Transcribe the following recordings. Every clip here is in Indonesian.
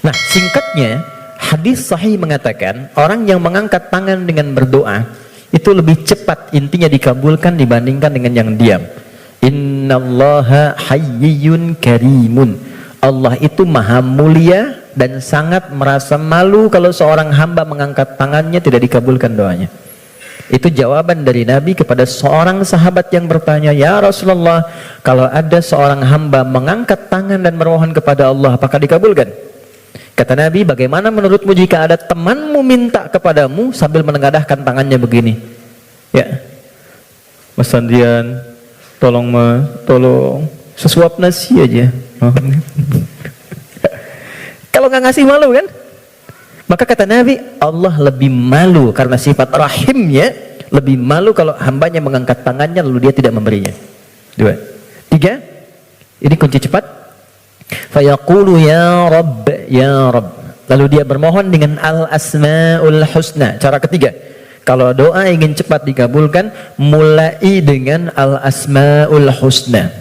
Nah, singkatnya, hadis sahih mengatakan orang yang mengangkat tangan dengan berdoa itu lebih cepat intinya dikabulkan dibandingkan dengan yang diam. Innallaha hayyun karimun. Allah itu maha mulia dan sangat merasa malu kalau seorang hamba mengangkat tangannya tidak dikabulkan doanya. Itu jawaban dari Nabi kepada seorang sahabat yang bertanya, "Ya Rasulullah, kalau ada seorang hamba mengangkat tangan dan memohon kepada Allah, apakah dikabulkan?" Kata Nabi, "Bagaimana menurutmu jika ada temanmu minta kepadamu sambil menengadahkan tangannya begini? Ya, Mas Sandian, tolong sesuap nasi aja." Kalau nggak ngasih malu kan? Maka kata Nabi, Allah lebih malu karena sifat rahimnya, lebih malu kalau hambanya mengangkat tangannya lalu dia tidak memberinya. 2. 3, ini kunci cepat. Fayaqulu ya Rabb, ya Rabb. Lalu dia bermohon dengan al-asma'ul husna. Cara ketiga, kalau doa ingin cepat dikabulkan, mulai dengan al-asma'ul husna.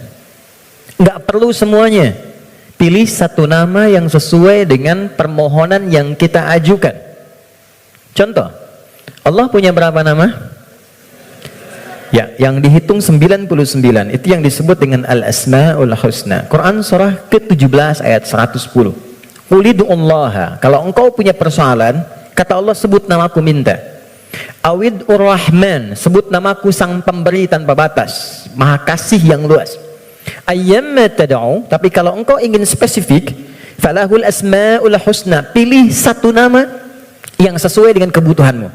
Nggak perlu semuanya. Pilih satu nama yang sesuai dengan permohonan yang kita ajukan. Contoh, Allah punya berapa nama? Ya, yang dihitung 99. Itu yang disebut dengan Al-Asma'ul Husna. Quran surah ke-17 ayat 110. Qulidu'ullaha. Kalau engkau punya persoalan, kata Allah, sebut namaku minta. Awid'ur Rahman. Sebut namaku sang pemberi tanpa batas, maha kasih yang luas. Ayyamma tad'u. Tapi kalau engkau ingin spesifik, falahul asma'ul husna. Pilih satu nama yang sesuai dengan kebutuhanmu.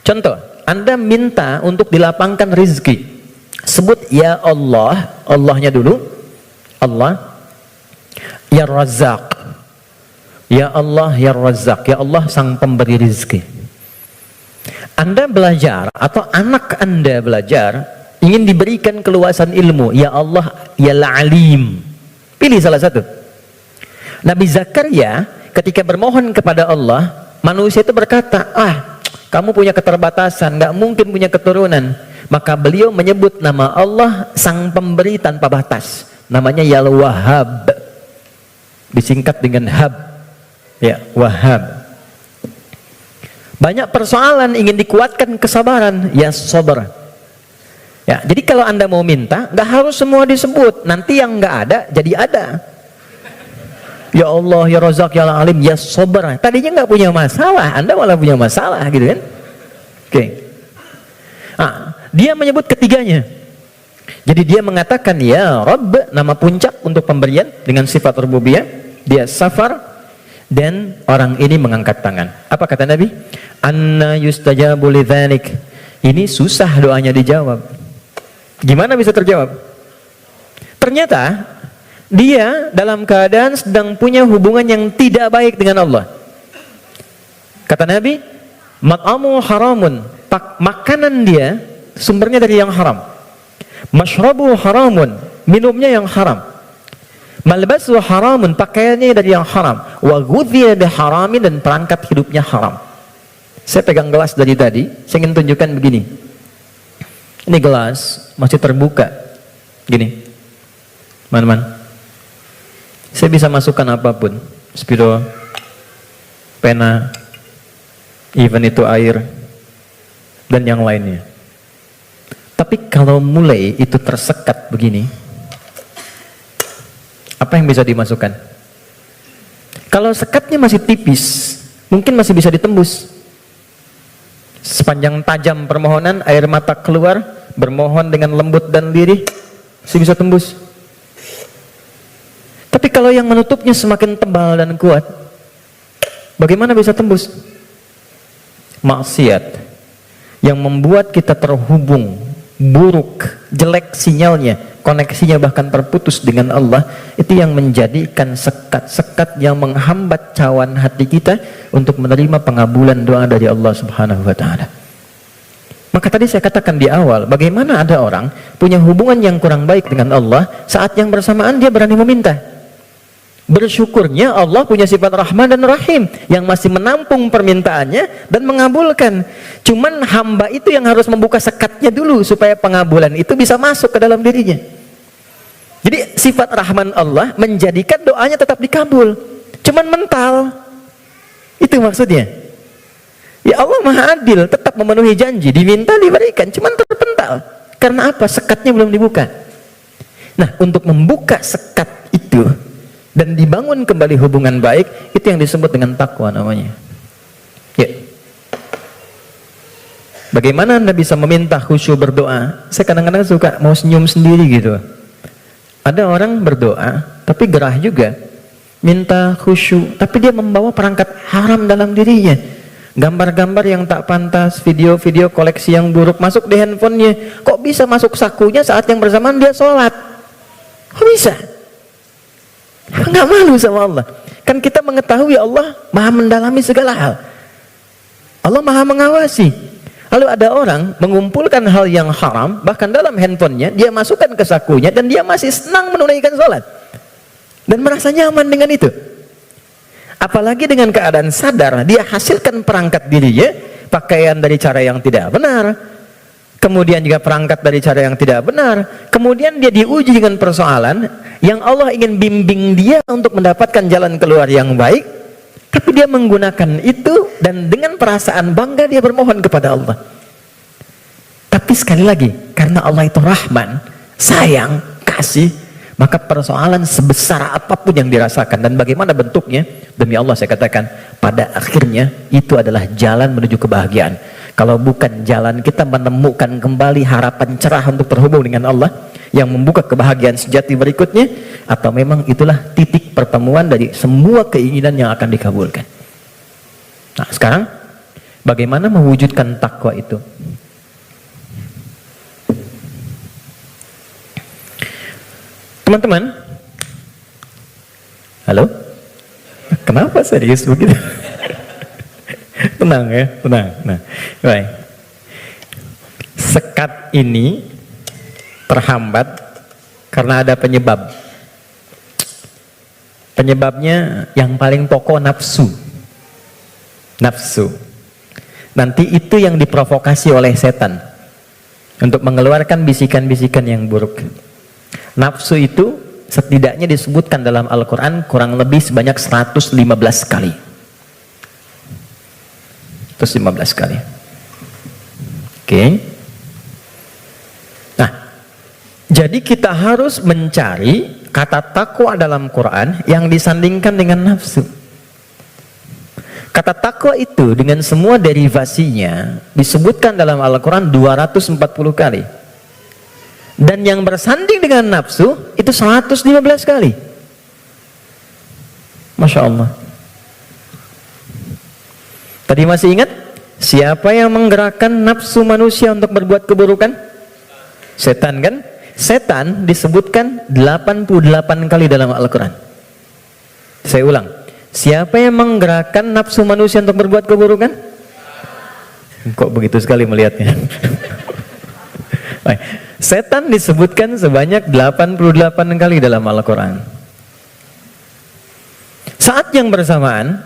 Contoh, Anda minta untuk dilapangkan rezeki, sebut ya Allah, Allahnya dulu, Allah, ya Razzaq, ya Allah, ya Razzaq, ya Allah sang pemberi rezeki. Anda belajar atau anak Anda belajar, ingin diberikan keluasan ilmu, ya Allah, ya Alim. Pilih salah satu. Nabi Zakaria ketika bermohon kepada Allah, manusia itu berkata, kamu punya keterbatasan, nggak mungkin punya keturunan. Maka beliau menyebut nama Allah sang pemberi tanpa batas, namanya ya Wahhab, disingkat dengan Hab, ya Wahhab. Banyak persoalan ingin dikuatkan kesabaran, ya Sabar. Ya, jadi kalau Anda mau minta, nggak harus semua disebut, nanti yang nggak ada jadi ada. Ya Allah, ya Razzaq, ya Alim, ya Sabar. Tadinya nggak punya masalah, Anda malah punya masalah, gitu kan? Oke. Dia menyebut ketiganya. Jadi dia mengatakan ya Rabb, nama puncak untuk pemberian dengan sifat rububiyah. Dia Safar dan orang ini mengangkat tangan. Apa kata Nabi? Anna yustajabu lidzalik. Ini susah doanya dijawab. Gimana bisa terjawab? Ternyata dia dalam keadaan sedang punya hubungan yang tidak baik dengan Allah. Kata Nabi, mat'amu haramun, makanan dia sumbernya dari yang haram. Mashrabu haramun, minumnya yang haram. Malbasu haramun, pakaiannya dari yang haram. Wa ghudhiya biharamin, dan perangkat hidupnya haram. Saya pegang gelas dari tadi, saya ingin tunjukkan begini. Ini gelas masih terbuka. Gini. Man. Saya bisa masukkan apapun, spidol, pena, even itu air, dan yang lainnya. Tapi kalau mulai itu tersekat begini, apa yang bisa dimasukkan? Kalau sekatnya masih tipis, mungkin masih bisa ditembus. Sepanjang tajam permohonan, air mata keluar, bermohon dengan lembut dan lirih, masih bisa tembus. Tapi kalau yang menutupnya semakin tebal dan kuat, bagaimana bisa tembus? Maksiat yang membuat kita terhubung, buruk, jelek sinyalnya, koneksinya bahkan terputus dengan Allah, itu yang menjadikan sekat-sekat yang menghambat cawan hati kita untuk menerima pengabulan doa dari Allah Subhanahu wa Ta'ala. Maka tadi saya katakan di awal, bagaimana ada orang punya hubungan yang kurang baik dengan Allah, saat yang bersamaan dia berani meminta. Bersyukurnya Allah punya sifat Rahman dan Rahim yang masih menampung permintaannya dan mengabulkan. Cuman hamba itu yang harus membuka sekatnya dulu supaya pengabulan itu bisa masuk ke dalam dirinya. Jadi sifat Rahman Allah menjadikan doanya tetap dikabul. Cuman cuman mental. Itu maksudnya. Ya Allah Maha Adil, tetap memenuhi janji, diminta diberikan, cuman terpental. Karena apa? Sekatnya belum dibuka. Nah, untuk membuka sekat itu dan dibangun kembali hubungan baik, itu yang disebut dengan takwa namanya. Ya. Bagaimana Anda bisa meminta khusyuk berdoa? Saya kadang-kadang suka mau senyum sendiri gitu. Ada orang berdoa, tapi gerah juga, minta khusyuk, tapi dia membawa perangkat haram dalam dirinya. Gambar-gambar yang tak pantas, video-video koleksi yang buruk masuk di handphonenya. Kok bisa masuk sakunya saat yang bersamaan dia sholat? Kok bisa? Nggak malu sama Allah. Kan kita mengetahui Allah Maha mendalami segala hal. Allah Maha mengawasi. Lalu ada orang mengumpulkan hal yang haram, bahkan dalam handphonenya dia masukkan ke sakunya, dan dia masih senang menunaikan sholat dan merasa nyaman dengan itu. Apalagi dengan keadaan sadar dia hasilkan perangkat dirinya, pakaian dari cara yang tidak benar, kemudian juga perangkat dari cara yang tidak benar, kemudian dia diuji dengan persoalan yang Allah ingin bimbing dia untuk mendapatkan jalan keluar yang baik, tapi dia menggunakan itu dan dengan perasaan bangga dia bermohon kepada Allah. Tapi sekali lagi, karena Allah itu Rahman, sayang, kasih, maka persoalan sebesar apapun yang dirasakan dan bagaimana bentuknya, demi Allah saya katakan, pada akhirnya itu adalah jalan menuju kebahagiaan. Kalau bukan jalan kita menemukan kembali harapan cerah untuk terhubung dengan Allah yang membuka kebahagiaan sejati berikutnya, atau memang itulah titik pertemuan dari semua keinginan yang akan dikabulkan. Nah, sekarang bagaimana mewujudkan takwa itu? Teman-teman, halo? Kenapa serius begitu? Tenang ya, tenang. Nah, baik. Sekat ini terhambat karena ada penyebab. Penyebabnya yang paling pokok nafsu. Nafsu. Nanti itu yang diprovokasi oleh setan untuk mengeluarkan bisikan-bisikan yang buruk. Nafsu itu setidaknya disebutkan dalam Al-Quran kurang lebih sebanyak 115 kali. 115 kali. Oke. Nah, jadi kita harus mencari kata takwa dalam Quran yang disandingkan dengan nafsu. Kata takwa itu dengan semua derivasinya disebutkan dalam Al-Quran 240 kali. Dan yang bersanding dengan nafsu itu 115 kali. Masya Allah. Tadi masih ingat? Siapa yang menggerakkan nafsu manusia untuk berbuat keburukan? Setan kan? Setan disebutkan 88 kali dalam Al-Quran. Saya ulang. Siapa yang menggerakkan nafsu manusia untuk berbuat keburukan? Kok begitu sekali melihatnya? Baik. Setan disebutkan sebanyak 88 kali dalam Al-Quran. Saat yang bersamaan,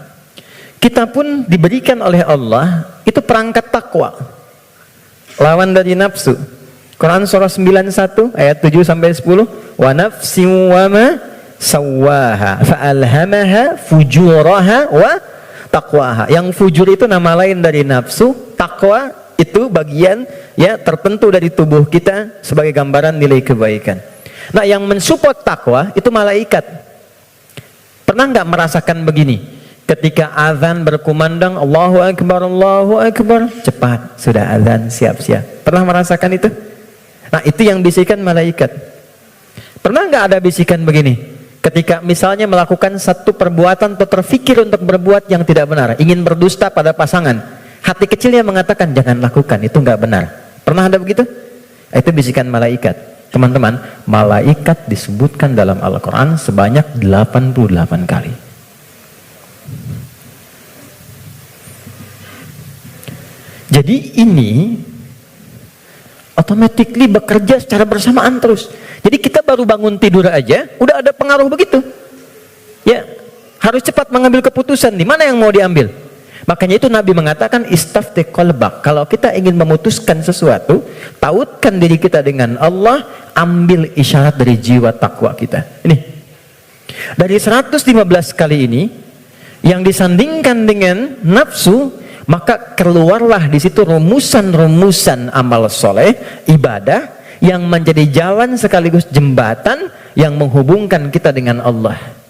kita pun diberikan oleh Allah itu perangkat takwa, lawan dari nafsu. Quran surah 91 ayat 7-10, wa nafsin wa ma sawwaha fa'alhamaha fujuraha wa taqwaha. Yang fujur itu nama lain dari nafsu, takwa itu bagian ya tertentu dari tubuh kita sebagai gambaran nilai kebaikan. Nah, yang mensupport takwa itu malaikat. Pernah nggak merasakan begini? Ketika azan berkumandang Allahu Akbar, cepat sudah azan, siap-siap. Pernah merasakan itu? Nah, itu yang bisikan malaikat. Pernah nggak ada bisikan begini? Ketika misalnya melakukan satu perbuatan atau terfikir untuk berbuat yang tidak benar, ingin berdusta pada pasangan, hati kecilnya mengatakan jangan lakukan, itu nggak benar. Pernah ada begitu? Itu bisikan malaikat. Teman-teman, malaikat disebutkan dalam Al-Quran sebanyak 88 kali. Jadi ini automatically bekerja secara bersamaan terus. Jadi kita baru bangun tidur aja udah ada pengaruh begitu. Ya, harus cepat mengambil keputusan di mana yang mau diambil. Makanya itu Nabi mengatakan istafti qalbak. Kalau kita ingin memutuskan sesuatu, tautkan diri kita dengan Allah, ambil isyarat dari jiwa takwa kita. Ini dari 115 kali ini yang disandingkan dengan nafsu, maka keluarlah di situ rumusan-rumusan amal soleh, ibadah yang menjadi jalan sekaligus jembatan yang menghubungkan kita dengan Allah.